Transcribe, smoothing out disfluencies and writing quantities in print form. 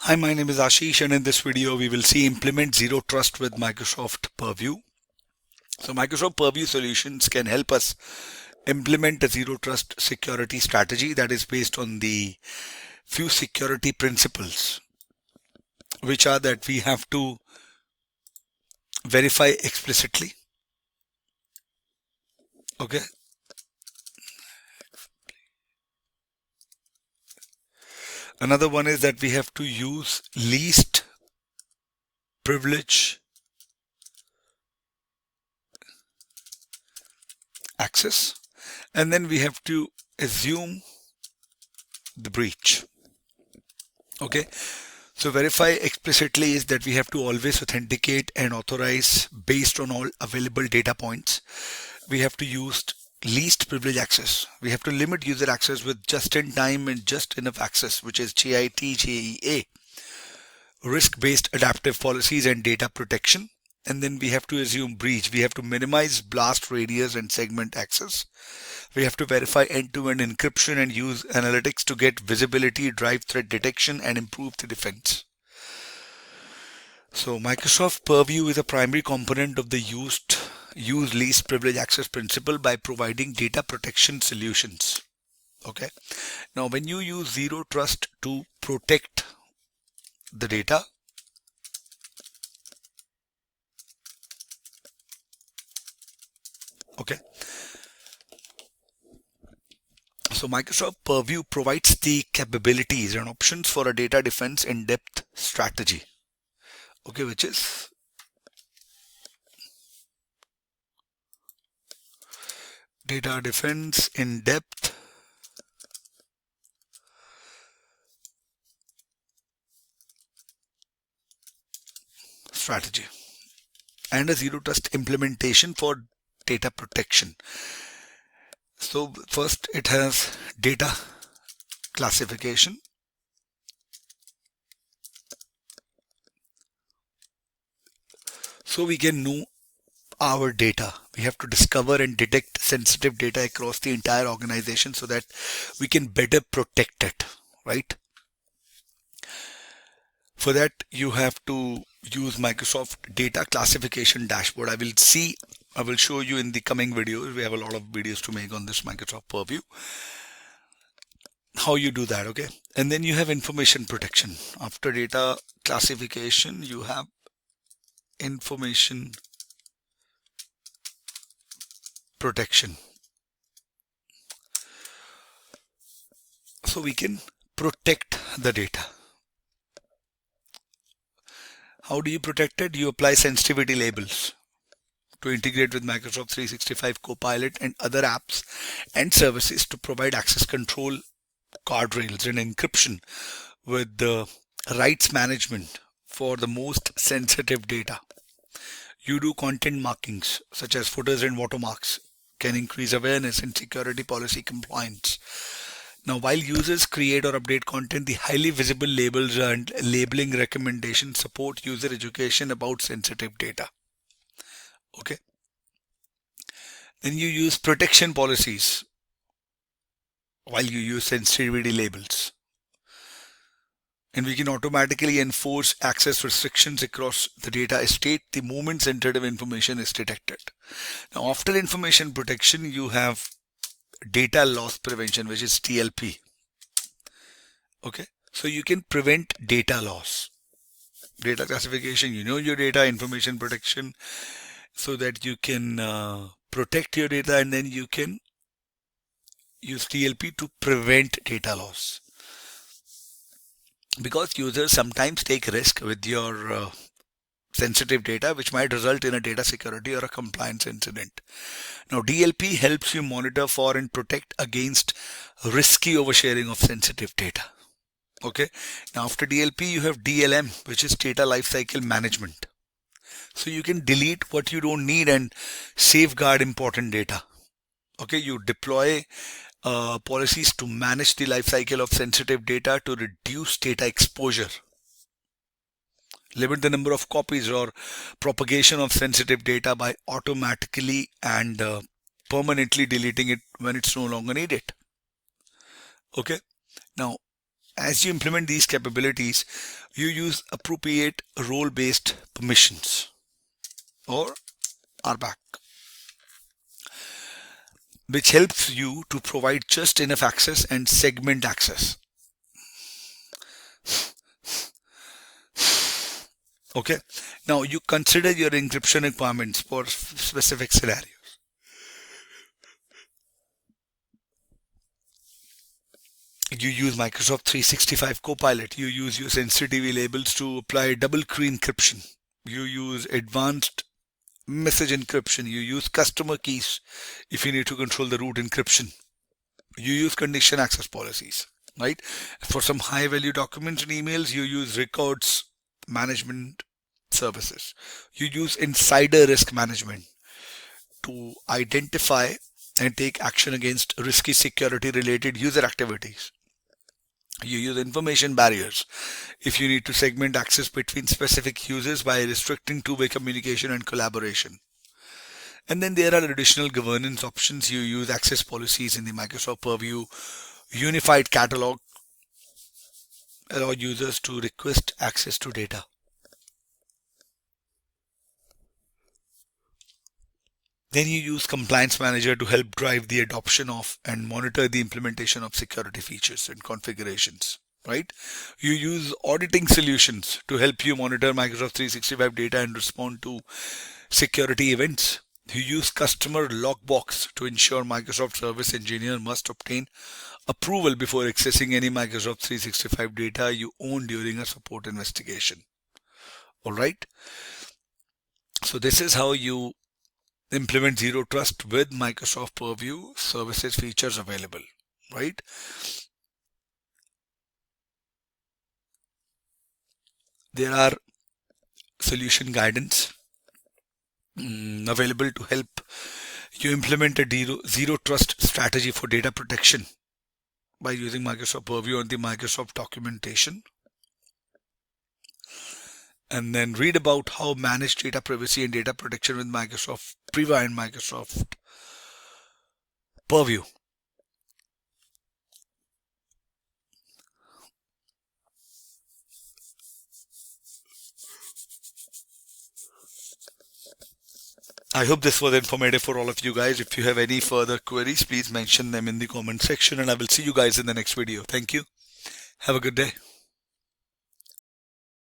Hi, my name is Ashish, and in this video we will see implement Zero Trust with Microsoft Purview. So Microsoft Purview solutions can help us implement a Zero Trust security strategy that is based on the few security principles, which are that we have to verify explicitly. Okay. Another one is that we have to use least privilege access, and then we have to assume the breach. Okay. So verify explicitly is that we have to always authenticate and authorize based on all available data points. We have to use least privilege access. We have to limit user access with just in time and just enough access, which is JIT/JEA. Risk-based adaptive policies and data protection. And then we have to assume breach. We have to minimize blast radius and segment access. We have to verify end-to-end encryption and use analytics to get visibility, drive threat detection, and improve the defense. So Microsoft Purview is a primary component of the use least privilege access principle by providing data protection solutions. Okay. Now, when you use Zero Trust to protect the data, okay. So Microsoft Purview provides the capabilities and options for a data defense in-depth strategy. Okay, which is data defense in-depth strategy and a Zero Trust implementation for data protection. So first it has data classification. So we can know our data. We have to discover and detect sensitive data across the entire organization so that we can better protect it, right? For that, you have to use Microsoft Data Classification Dashboard. I will show you in the coming videos. We have a lot of videos to make on this Microsoft Purview. How you do that, okay? And then you have information protection. After data classification, you have information protection. So we can protect the data. How do you protect it? You apply sensitivity labels to integrate with Microsoft 365 Copilot and other apps and services to provide access control, guardrails, and encryption with the rights management for the most sensitive data. You do content markings such as footers and watermarks can increase awareness and security policy compliance. Now, while users create or update content, the highly visible labels and labeling recommendations support user education about sensitive data. Okay. Then you use protection policies while you use sensitivity labels. And we can automatically enforce access restrictions across the data estate the moment sensitive information is detected. Now, after information protection, you have data loss prevention, which is DLP. Okay, so you can prevent data loss. Data classification, you know your data, information protection, so that you can protect your data, and then you can use DLP to prevent data loss. Because users sometimes take risk with your sensitive data, which might result in a data security or a compliance incident. Now, DLP helps you monitor for and protect against risky oversharing of sensitive data. Okay. Now, after DLP, you have DLM, which is data lifecycle management. So you can delete what you don't need and safeguard important data. Okay. You deploy policies to manage the lifecycle of sensitive data to reduce data exposure. Limit the number of copies or propagation of sensitive data by automatically and permanently deleting it when it's no longer needed. Okay. Now, As you implement these capabilities, you use appropriate role-based permissions or RBAC, which helps you to provide just enough access and segment access. Okay, now you consider your encryption requirements for specific scenarios. You use Microsoft 365 Copilot. You use your sensitivity labels to apply double key encryption. You use advanced message encryption. You use customer keys if you need to control the root encryption. You use condition access policies, right? For some high value documents and emails, you use records management services. You use insider risk management to identify and take action against risky security related user activities. You use information barriers if you need to segment access between specific users by restricting two-way communication and collaboration. And then there are additional governance options. You use access policies in the Microsoft Purview unified catalog, allow users to request access to data. Then you use Compliance Manager to help drive the adoption of and monitor the implementation of security features and configurations, right? You use auditing solutions to help you monitor Microsoft 365 data and respond to security events. You use Customer Lockbox to ensure Microsoft Service Engineer must obtain approval before accessing any Microsoft 365 data you own during a support investigation. All right. So this is how you implement Zero Trust with Microsoft Purview services features available, right? There are solution guidance available to help you implement a zero trust strategy for data protection by using Microsoft Purview and the Microsoft documentation. And then read about how manage data privacy and data protection with Microsoft Purview and Microsoft Purview. I hope this was informative for all of you guys. If you have any further queries, please mention them in the comment section and I will see you guys in the next video. Thank you. Have a good day.